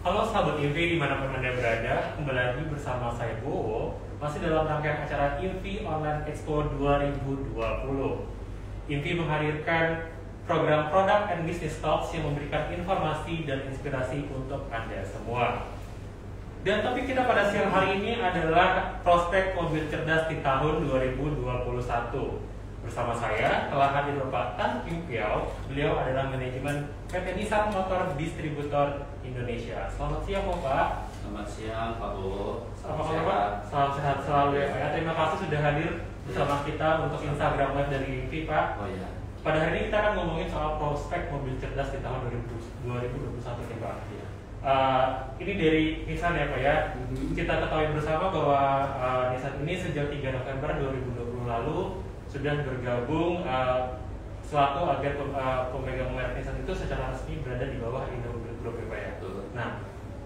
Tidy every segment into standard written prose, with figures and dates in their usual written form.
Halo sahabat INVI dimanapun Anda berada, kembali lagi bersama saya Bowo, masih dalam rangkaian acara INVI Online Expo 2020. INVI menghadirkan program Product and Business Talks yang memberikan informasi dan inspirasi untuk Anda semua. Dan topik kita pada siang hari ini adalah prospek mobil cerdas di tahun 2021. Bersama saya telah hadir Bapak Tan Kim Piao. Beliau adalah manajemen PT Nissan Motor Distributor Indonesia. Selamat siang Bapak. Selamat siang Pak Bowo. Apa kabar Pak? Salam sehat selalu ya Pak. Terima kasih sudah hadir bersama kita untuk Instagram Live dari INVI Pak. Oh iya. Pada hari ini kita akan ngomongin soal prospek mobil cerdas di tahun 2021 ya Pak. Iya. Ini dari Nissan ya Pak ya. Kita ketahui bersama bahwa Nissan ini sejak 3 November 2020 lalu sudah bergabung selaku agen pemegang merek Nissan itu secara resmi berada di bawah Indomobil Group ya Pak ya. Nah,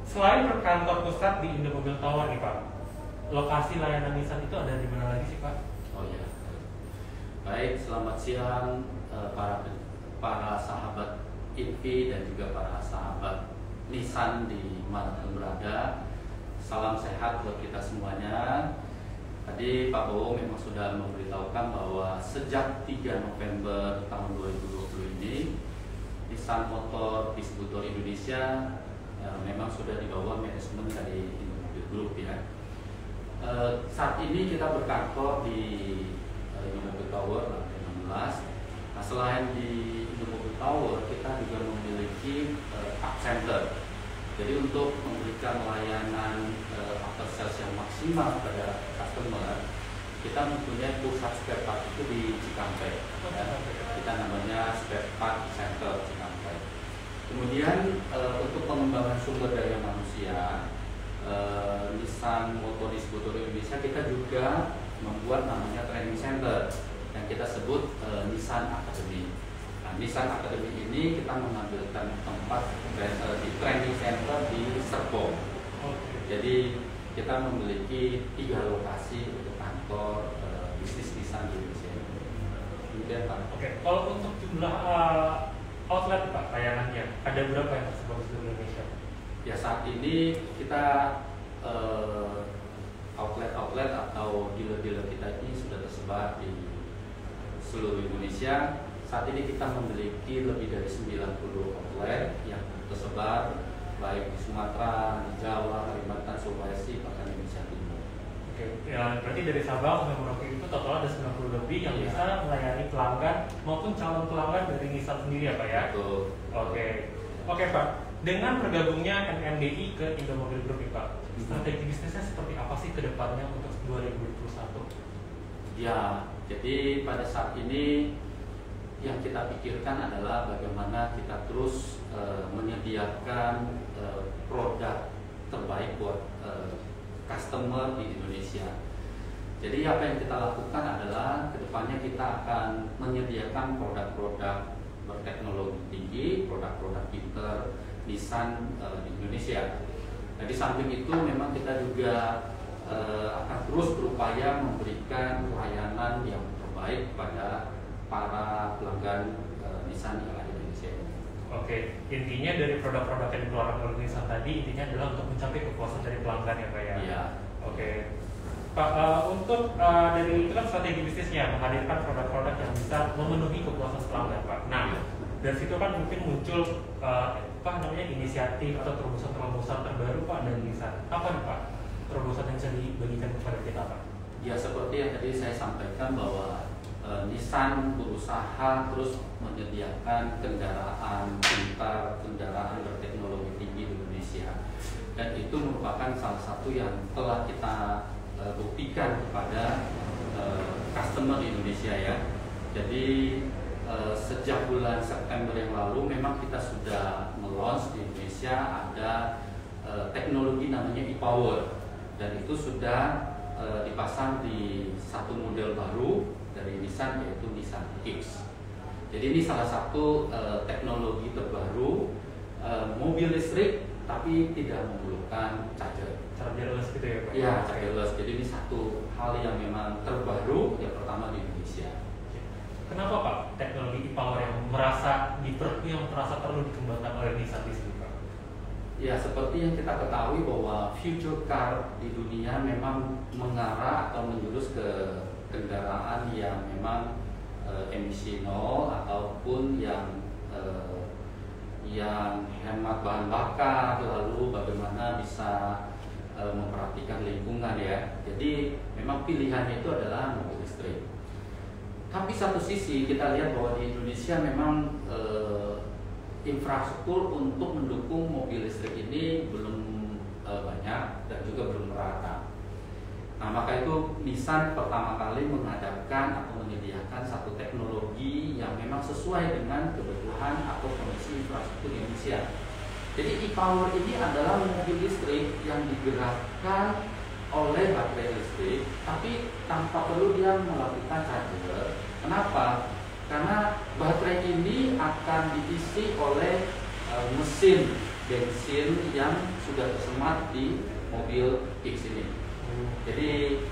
selain berkantor pusat di Indomobil Tower nih Pak, lokasi layanan Nissan itu ada di mana lagi sih Pak? Oh iya. Baik, selamat siang para sahabat INVI dan juga para sahabat Nissan di manapun berada. Salam sehat buat kita semuanya. Tadi Pak Bowo memang sudah memberitahukan bahwa sejak 3 November tahun 2020 ini Nissan Motor Distributor Indonesia memang sudah di bawah manajemen dari Indomobil Group ya. Saat ini kita berkantor di Indomobil Tower lantai 16. Nah, selain di Indomobil Tower kita juga memiliki Up Center. Jadi untuk memberikan layanan after sales yang maksimal pada customer, kita mempunyai pusat spare part itu di Cikampek. Ya. Kita namanya Spare Part Center Cikampek. Kemudian untuk pengembangan sumber daya manusia, Nissan Motor Distributor Indonesia kita juga membuat namanya training center yang kita sebut Nissan Academy. Nah, Nissan Academy ini kita mengambilkan tempat di training center di Serpong. Jadi kita memiliki 3 lokasi untuk kantor bisnis Nissan di Indonesia. Kemudian Pak. Oke, kalau untuk jumlah outlet Pak layanannya ada berapa yang tersebar di seluruh Indonesia? Ya saat ini kita outlet atau dealer-dealer kita ini sudah tersebar di seluruh Indonesia. Saat ini kita memiliki lebih dari 90 outlet yang tersebar baik di Sumatera, di Jawa, Kalimantan, Sulawesi, bahkan Indonesia Timur. Oke, ya, berarti dari Sabang sampai Merauke itu total ada 90 lebih yang Iya. bisa melayani pelanggan maupun calon pelanggan dari Nissan sendiri ya Pak ya? Betul. Oke Pak, dengan bergabungnya NMDI ke Indomobil Group Pak, strategi bisnisnya seperti apa sih ke depannya untuk 2021? Ya, jadi pada saat ini yang kita pikirkan adalah bagaimana kita terus menyediakan produk terbaik buat customer di Indonesia. Jadi apa yang kita lakukan adalah kedepannya kita akan menyediakan produk-produk berteknologi tinggi, produk-produk pinter Nissan di Indonesia. Nah, di samping itu memang kita juga akan terus berupaya memberikan layanan yang terbaik kepada para pelanggan Nissan yang ada di Indonesia. Oke, intinya dari produk-produk yang dikeluarkan oleh Nissan tadi intinya adalah untuk mencapai kepuasan dari pelanggan ya Pak ya? Iya. Oke, Pak, untuk dari itu kan strategi bisnisnya menghadirkan produk-produk yang bisa memenuhi kepuasan pelanggan Pak. Nah, dari situ kan mungkin muncul inisiatif atau terobosan-terobosan terbaru Pak dari Nissan. Apa nih Pak terobosan yang bisa dibagikan kepada kita Pak? Ya seperti yang tadi saya sampaikan bahwa Nissan berusaha terus menyediakan kendaraan pintar, kendaraan berteknologi tinggi di Indonesia, dan itu merupakan salah satu yang telah kita buktikan kepada customer di Indonesia ya. Jadi sejak bulan September yang lalu memang kita sudah launch di Indonesia ada teknologi namanya e-Power, dan itu sudah dipasang di satu model baru dari Nissan yaitu Nissan Kicks. Jadi ini salah satu teknologi terbaru mobil listrik tapi tidak memerlukan charger. Chargerless gitu ya Pak? Iya, chargerless. Jadi ini satu hal yang memang terbaru yang pertama di Indonesia. Kenapa Pak teknologi e-Power yang merasa perlu dikembangkan oleh Nissan di sini Pak? Ya, seperti yang kita ketahui bahwa future car di dunia memang mengarah atau menjurus ke kendaraan yang memang emisi nol ataupun yang hemat bahan bakar, lalu bagaimana bisa memperhatikan lingkungan ya. Jadi memang pilihannya itu adalah mobil listrik. Tapi satu sisi kita lihat bahwa di Indonesia memang infrastruktur untuk mendukung mobil listrik ini belum banyak dan juga belum merata. Nah, maka itu Nissan pertama kali mengadakan atau menyediakan satu teknologi yang memang sesuai dengan kebutuhan atau kondisi infrastruktur Indonesia. Jadi e-Power ini adalah mobil listrik yang digerakkan oleh baterai listrik, tapi tanpa perlu dia melakukan charger. Kenapa? Karena baterai ini akan diisi oleh mesin bensin yang sudah tersemat di mobil X ini. Jadi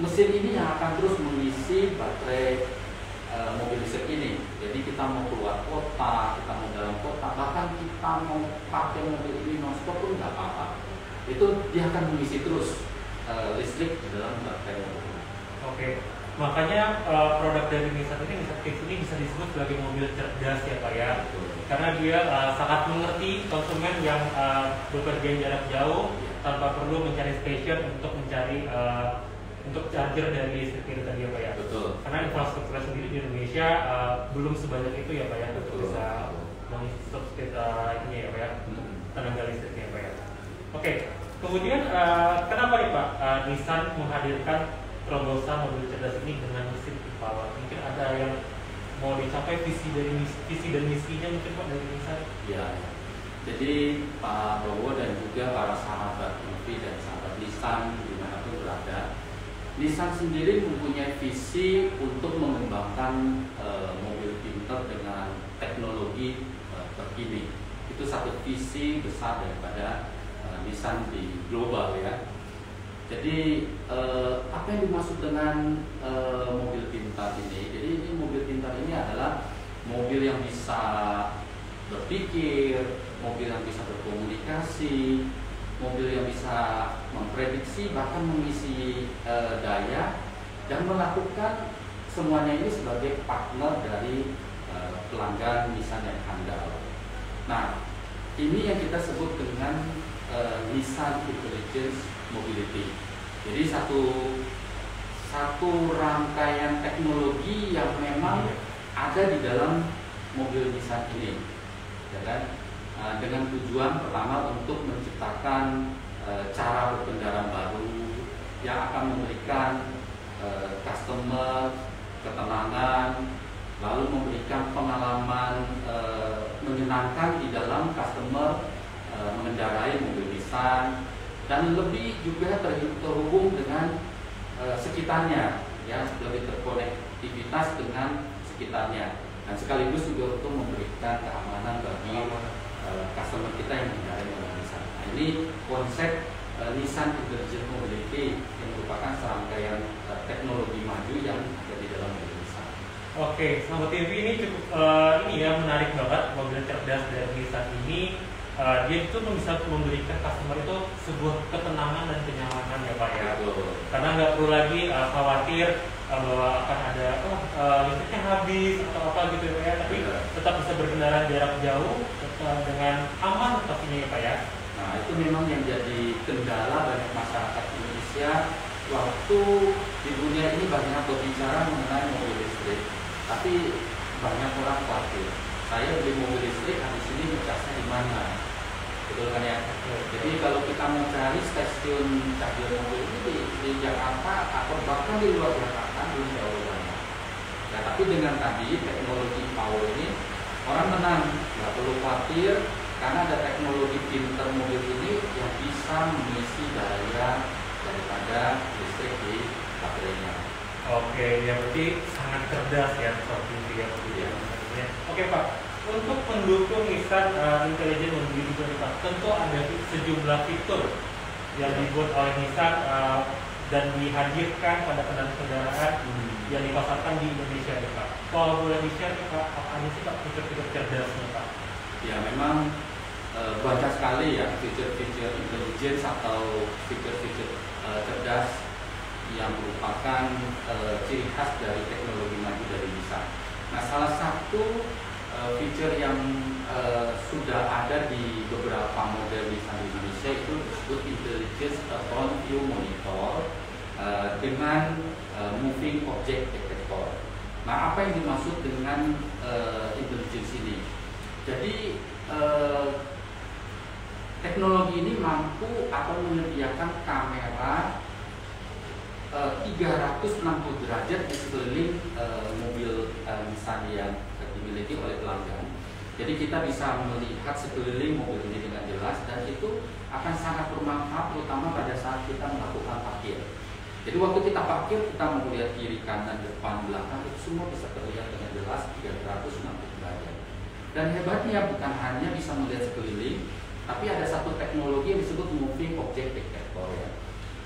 mesin ini yang akan terus mengisi baterai mobil listrik ini. Jadi kita mau keluar kota, kita mau dalam kota, bahkan kita mau pakai mobil ini non-stop pun nggak apa-apa. Itu dia akan mengisi terus listrik di dalam baterai mobil. Oke. Makanya produk dari Nissan ini, Nissan Kicks ini bisa disebut sebagai mobil cerdas ya Pak ya. Karena dia sangat mengerti konsumen yang bepergian jarak jauh tanpa perlu mencari station untuk mencari untuk charger dari listrik itu tadi ya Pak ya. Betul. Karena infrastruktur sendiri di Indonesia belum sebanyak itu ya Pak ya untuk Betul. bisa mengisi ini ya Pak ya untuk tenaga listriknya ya Pak ya. Oke. Kemudian kenapa nih Pak Nissan menghadirkan terobosan mobil cerdas ini dengan mesin e-Power? Mungkin ada yang mau dicapai visi dan misinya mungkin Pak dari Nissan? Ya. Jadi Pak Bowo dan juga para sahabat EV dan sahabat Nissan dimanapun berada, Nissan sendiri mempunyai visi untuk mengembangkan mobil pintar dengan teknologi terkini. Itu satu visi besar daripada Nissan di global ya. Jadi apa yang dimaksud dengan mobil pintar ini? Jadi ini mobil pintar ini adalah mobil yang bisa berpikir, mobil yang bisa berkomunikasi, mobil yang bisa memprediksi bahkan mengisi daya dan melakukan semuanya ini sebagai partner dari pelanggan Nissan yang handal. Nah, ini yang kita sebut dengan Nissan Intelligence Mobility. Jadi satu rangkaian teknologi yang memang ada di dalam mobil Nissan ini, ya kan? Dengan tujuan pertama untuk menciptakan cara berkendara baru yang akan memberikan customer ketenangan, lalu memberikan pengalaman menyenangkan di dalam customer mengendarai mobil Nissan, dan lebih juga terhubung dengan sekitarnya, ya, lebih terkonektivitas dengan sekitarnya, dan sekaligus juga untuk memberikan keamanan bagi customer kita yang mengendarai mobil Nissan. Nah, ini konsep Nissan Intelligent Mobility yang merupakan serangkaian teknologi maju yang ada di dalam mobil Nissan. Oke, Sahabat TV ini cukup ini ya menarik banget mobil cerdas dari Nissan ini. Dia itu bisa memberikan customer itu sebuah ketenangan dan kenyamanan ya Pak ya. Karena nggak perlu lagi khawatir bahwa akan ada listriknya habis atau apa gitu ya, tapi tetap bisa berkendara jarak jauh dengan aman pastinya ya Pak ya. Nah, itu memang yang jadi kendala banyak masyarakat Indonesia waktu di dunia ini banyak berbicara mengenai mobil listrik, tapi banyak orang khawatir. Saya beli mobil listrik, habis ini ngecasnya di mana? Betul kan ya? Jadi kalau kita mau cari stasiun charger mobil ini di Jakarta atau bahkan di luar Jakarta belum jauh banyak. Ya, tapi dengan tadi teknologi power ini orang tenang, nggak perlu khawatir karena ada teknologi pintar mobil ini yang bisa mengisi daya daripada listrik di baterainya. Oke, ya berarti sangat cerdas ya seperti itu ya. Oke Pak. Untuk mendukung Nissan Intelligent Mobility ini Pak, tentu ada sejumlah fitur yang dibuat oleh Nissan dan dihadirkan pada kendaraan yang dipasarkan di Indonesia nih Pak. Kalau boleh di-share Pak, apa aja sih Pak fitur-fitur cerdasnya Pak? Ya memang banyak sekali ya fitur-fitur intelligence atau fitur-fitur cerdas yang merupakan ciri khas dari teknologi maju dari Nissan. Nah, salah satu fitur yang sudah ada di beberapa model Nissan di Indonesia itu disebut Intelligence Front View Monitor dengan Moving Object Detector. Nah, apa yang dimaksud dengan intelligence ini? Jadi teknologi ini mampu atau menyediakan kamera 360 derajat di sekeliling mobil Nissan yang dimiliki oleh pelanggan. Jadi kita bisa melihat sekeliling mobil ini dengan jelas, dan itu akan sangat bermanfaat terutama pada saat kita melakukan parkir. Jadi waktu kita parkir, kita melihat kiri, kanan, depan, belakang, itu semua bisa terlihat dengan jelas 360 derajat. Dan hebatnya bukan hanya bisa melihat sekeliling, tapi ada satu teknologi yang disebut Moving Object Detector ya.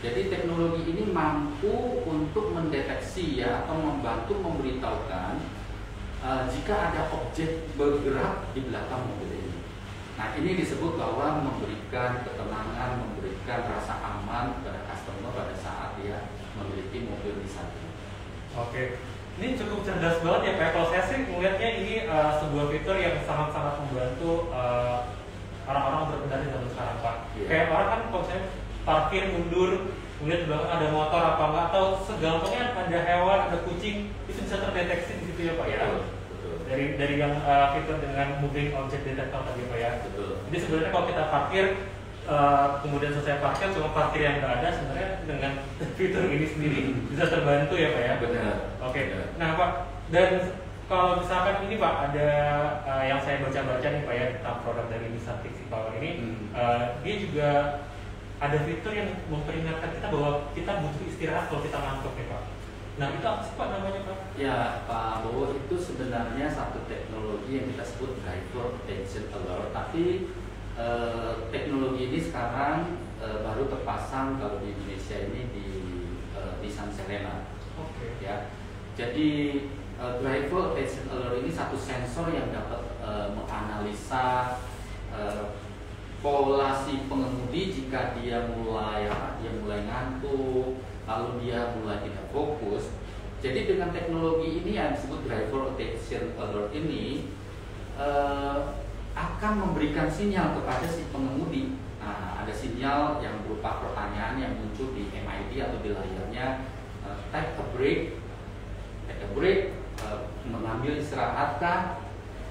Jadi teknologi ini mampu untuk mendeteksi ya, atau membantu memberitahukan jika ada objek bergerak di belakang mobil ini. Nah, ini disebut bahwa memberikan ketenangan, memberikan rasa aman kepada customer pada saat dia memiliki mobil Nissan. Oke, ini cukup cerdas banget ya Pak. Kalau saya sih melihatnya ini sebuah fitur yang sangat-sangat membantu orang-orang berkendara zaman sekarang Pak. Yeah. Kayak orang kan kalau saya parkir mundur, kemudian di belakang ada motor apa enggak, atau segampangnya ada hewan, ada kucing, itu bisa terdeteksi di situ ya Pak ya. Betul. Dari yang fitur dengan moving object detector tadi Pak ya. Betul. Jadi sebenarnya kalau kita parkir kemudian selesai parkir, cuma parkir yang nggak ada, sebenarnya dengan fitur ini sendiri bisa terbantu ya Pak ya. Benar. Oke. Benar. Nah Pak, dan kalau misalkan ini Pak ada yang saya baca-baca nih Pak ya tentang produk dari Nissan Tixi Power ini, dia juga ada fitur yang memperingatkan kita bahwa kita butuh istirahat kalau kita ngantuk nih Pak. Nah itu apa sih Pak namanya Pak? Ya Pak Bowo, itu sebenarnya satu teknologi yang kita sebut driver attention alert. Tapi teknologi ini sekarang baru terpasang kalau di Indonesia ini di Nissan Serena. Oke. Ya, jadi driver attention alert ini satu sensor yang dapat menganalisa pola si pengemudi jika dia mulai ngantuk, lalu dia mulai tidak fokus. Jadi dengan teknologi ini yang disebut driver attention alert ini akan memberikan sinyal kepada si pengemudi. Nah, ada sinyal yang berupa pertanyaan yang muncul di MID atau di layarnya, take a break, mengambil istirahat kah?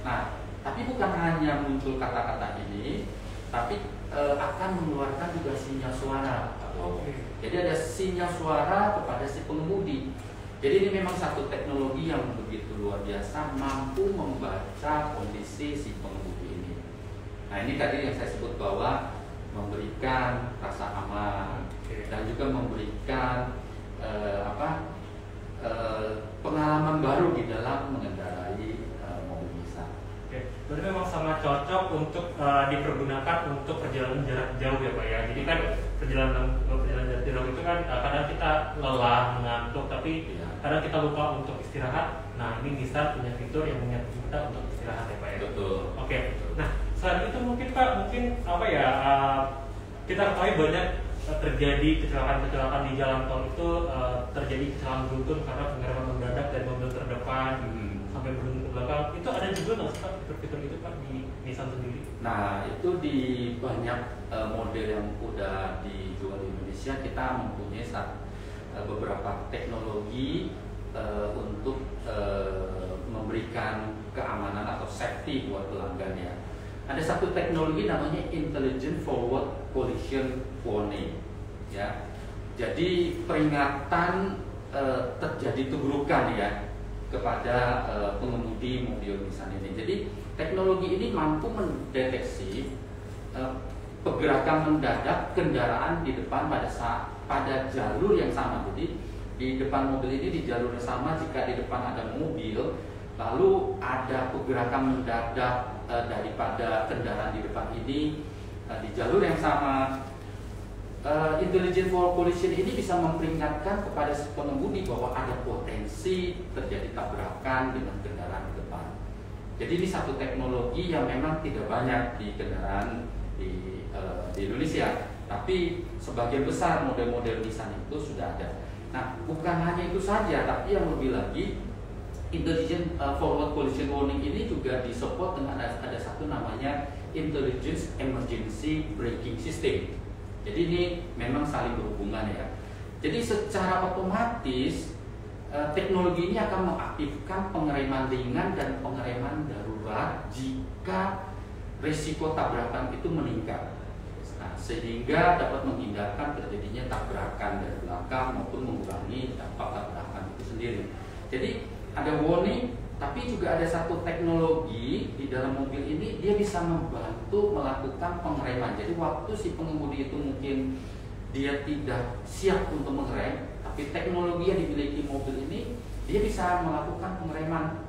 Nah, tapi bukan hanya muncul kata-kata ini, tapi akan mengeluarkan juga sinyal suara. Jadi ada sinyal suara kepada si pengemudi. Jadi ini memang satu teknologi yang begitu luar biasa, mampu membaca kondisi si pengemudi ini. Nah, ini tadi yang saya sebut bahwa memberikan rasa aman dan juga memberikan pengalaman baru di dalam mengendarai mobil Nissan. Berarti memang sangat cocok untuk dipergunakan untuk perjalanan jarak jauh ya Pak ya. Jadi kan perjalanan jarak jauh itu kan kadang kita lelah, mengantuk, tapi kadang kita lupa untuk istirahat. Nah ini Nissan punya fitur yang mengingatkan kita untuk istirahat ya Pak ya. Betul. Oke. Nah selain itu mungkin Pak, apa ya, kita ketahui banyak terjadi kecelakaan di jalan tol itu, terjadi kecelakaan beruntun karena pengereman mendadak dari mobil terdepan sampai beruntun ke belakang. Itu ada juga nggak sih Pak fitur-fitur itu Pak di Nissan sendiri? Nah, itu di banyak model yang udah dijual di Indonesia, kita mempunyai beberapa teknologi untuk memberikan keamanan atau safety buat pelanggan ya. Ada satu teknologi namanya Intelligent Forward Collision Warning ya. Jadi peringatan terjadi tubrukan ya kepada pengemudi mobil Nissan ini. Jadi teknologi ini mampu mendeteksi pergerakan mendadak kendaraan di depan pada jalur yang sama. Jadi di depan mobil ini di jalur yang sama, jika di depan ada mobil lalu ada pergerakan mendadak daripada kendaraan di depan ini di jalur yang sama, Intelligent Forward Collision ini bisa memperingatkan kepada si pengemudi bahwa ada potensi terjadi tabrakan dengan kendaraan di depan. Jadi ini satu teknologi yang memang tidak banyak di kendaraan di Indonesia, tapi sebagian besar model-model Nissan itu sudah ada. Nah, bukan hanya itu saja, tapi yang lebih lagi, Intelligent Forward Collision Warning ini juga disupport dengan ada satu namanya Intelligence Emergency Braking System. Jadi ini memang saling berhubungan ya. Jadi secara otomatis teknologi ini akan mengaktifkan pengereman ringan dan pengereman darurat jika risiko tabrakan itu meningkat. Nah, sehingga dapat menghindarkan terjadinya tabrakan dari belakang maupun mengurangi dampak tabrakan itu sendiri. Jadi ada warning, tapi juga ada satu teknologi di dalam mobil ini, dia bisa membantu melakukan pengereman. Jadi waktu si pengemudi itu mungkin dia tidak siap untuk mengerem, tapi teknologi yang dimiliki mobil ini, dia bisa melakukan pengereman,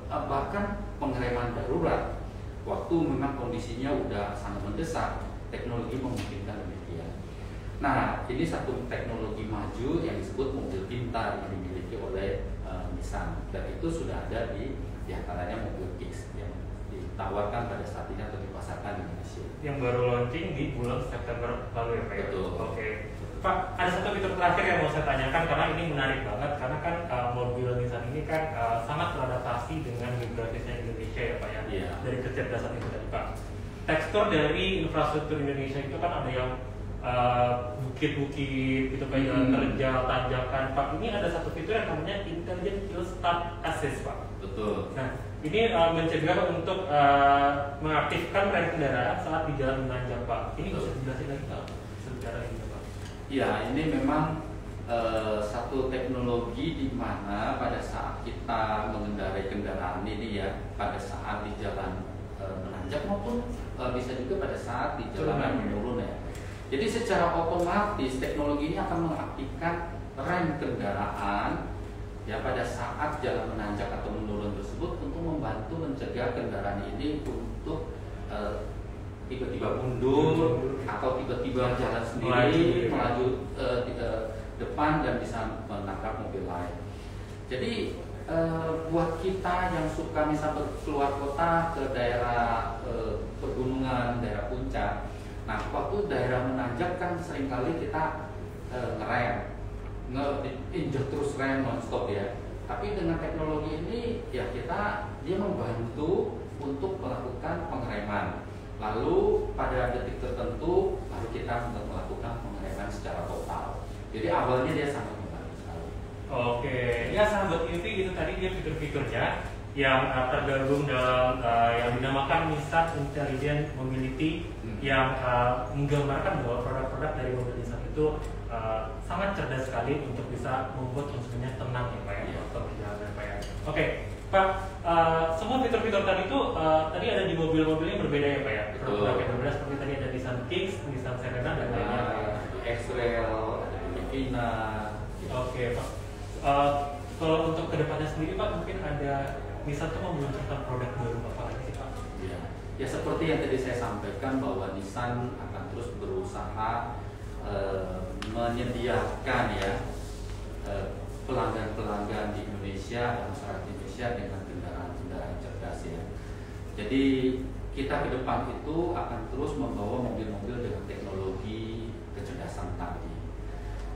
bahkan pengereman darurat. Waktu memang kondisinya udah sangat mendesak, teknologi memungkinkan demikian. Nah, ini satu teknologi maju yang disebut mobil pintar yang dimiliki oleh Nissan, dan itu sudah ada di antaranya mobil Kicks yang ditawarkan pada saat ini atau dipasarkan di Indonesia. Yang baru launching di bulan September lalu ya Pak? Betul. Oke. Pak, ada satu fitur terakhir yang mau saya tanyakan karena ini menarik banget, karena kan mobil Nissan ini kan sangat beradaptasi dengan geografisnya Indonesia ya Pak ya? Iya. Dari kecerdasan itu tadi Pak. Tekstur dari infrastruktur Indonesia itu kan ada yang bukit-bukit gitu kayak jalan terjal, tanjakan Pak. Ini ada satu fitur yang namanya Intelligent Hill Start Assist Pak. Betul. Nah, ini mencegah untuk mengaktifkan rem kendaraan saat di jalan menanjak Pak. Ini bisa dijelasin lagi Pak secara ini Pak? Ya, ini memang satu teknologi di mana pada saat kita mengendarai kendaraan ini ya, pada saat di jalan menanjak maupun bisa juga pada saat di jalan menurun ya. Jadi secara otomatis teknologi ini akan mengaktifkan rem kendaraan ya pada saat jalan menanjak atau menurun tersebut untuk membantu mencegah kendaraan ini untuk tiba-tiba mundur atau tiba-tiba jalan sendiri melaju depan dan bisa menabrak mobil lain. Jadi buat kita yang suka misalnya keluar kota ke daerah pegunungan, daerah puncak, nah waktu daerah menanjak kan seringkali kita ngerem, nge-injek terus rem non-stop ya. Tapi dengan teknologi ini ya dia membantu untuk melakukan pengereman. Lalu pada detik tertentu baru kita melakukan pengereman secara total. Jadi awalnya dia sangat membantu sekali. Oke, ya sahabat EV itu tadi dia fitur-fiturnya yang tergabung dalam yang dinamakan Nissan Intelligent Mobility yang menggambarkan bahwa produk-produk dari mobil Nissan itu sangat cerdas sekali untuk bisa membuat konsumennya tenang ya Pak ya, untuk perjalanan Pak ya. Oke, Pak, semua fitur-fitur tadi itu tadi ada di mobil-mobil yang berbeda ya Pak ya? Produk yang berbeda seperti tadi ada Nissan Kicks, Nissan Serena dan lainnya Pak ya? X-Trail, Livina. Oke Pak, kalau untuk kedepannya sendiri Pak mungkin ada Nissan tuh meluncurkan produk baru apa lagi sih Pak? Ya seperti yang tadi saya sampaikan bahwa Nissan akan terus berusaha menyediakan ya pelanggan-pelanggan di Indonesia dan masyarakat Indonesia dengan kendaraan-kendaraan cerdas ya. Jadi kita ke depan itu akan terus membawa mobil-mobil dengan teknologi kecerdasan tadi.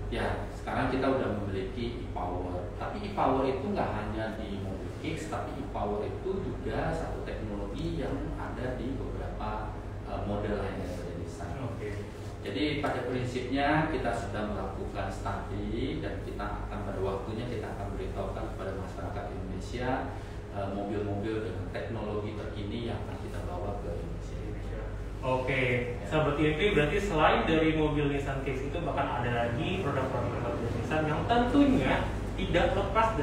Ya sekarang kita udah memiliki e-Power, tapi e-Power itu nggak hanya di mobil Kicks, tapi e-Power itu juga satu teknologi yang ada di beberapa model lainnya dari Nissan. Jadi pada prinsipnya kita sudah melakukan studi dan kita akan pada waktunya kita akan beritahukan kepada masyarakat Indonesia mobil-mobil dengan teknologi terkini yang akan kita bawa ke Indonesia. Oke, sahabat EV berarti selain dari mobil Nissan Kicks itu bahkan ada lagi produk-produk mobil Nissan yang tentunya tidak lepas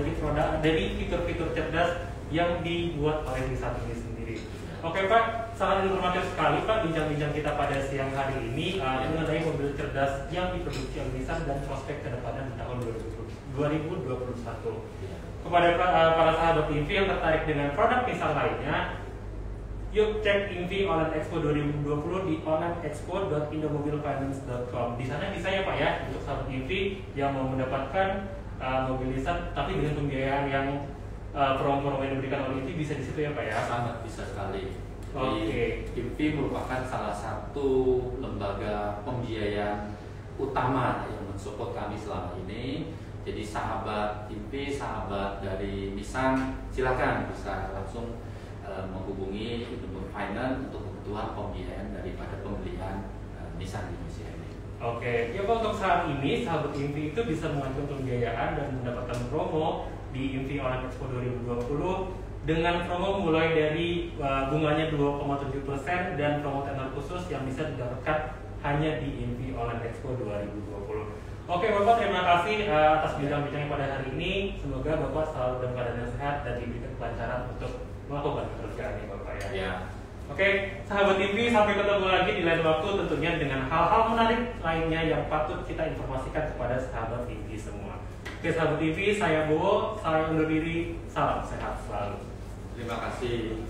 dari fitur-fitur cerdas yang dibuat oleh Nissan ini sendiri. Oke Pak, sangat informatif sekali Pak bincang-bincang kita pada siang hari ini mengenai mobil cerdas yang diproduksi oleh Nissan dan prospek kedepannya di tahun 2021. Kepada para sahabat EV yang tertarik dengan produk Nissan lainnya, yuk cek EV Online Expo 2020 di onlineexpo.indomobilfinance.com. Di sana bisa ya Pak ya untuk sahabat EV yang mau mendapatkan mobil Nissan tapi dengan pembiayaan yang promo-promo yang diberikan oleh INVI bisa di situ ya Pak ya? Sangat bisa sekali. Oke. INVI merupakan salah satu lembaga pembiayaan utama yang mensupport kami selama ini. Jadi sahabat INVI, sahabat dari Nissan, silakan bisa langsung menghubungi Indobur Finance untuk kebutuhan pembiayaan daripada pembelian Nissan Indonesia ini. Oke, ya Pak, untuk saat ini sahabat INVI itu bisa mengajukan pembiayaan dan mendapatkan promo di INVI Online Expo 2020 dengan promo mulai dari bunganya 2,7% dan promo tenor khusus yang bisa didapatkan hanya di INVI Online Expo 2020. Oke Bapak, terima kasih atas bincang-bincangnya pada hari ini. Semoga Bapak selalu dalam keadaan yang sehat dan diberikan kelancaran untuk melakukan pekerjaannya Bapak ya. Ya. Oke, sahabat TV, sampai ketemu lagi di lain waktu tentunya dengan hal-hal menarik lainnya yang patut kita informasikan kepada sahabat TV semua. Oke sahabat TV, saya Bowo, saya undur diri, salam sehat selalu. Terima kasih.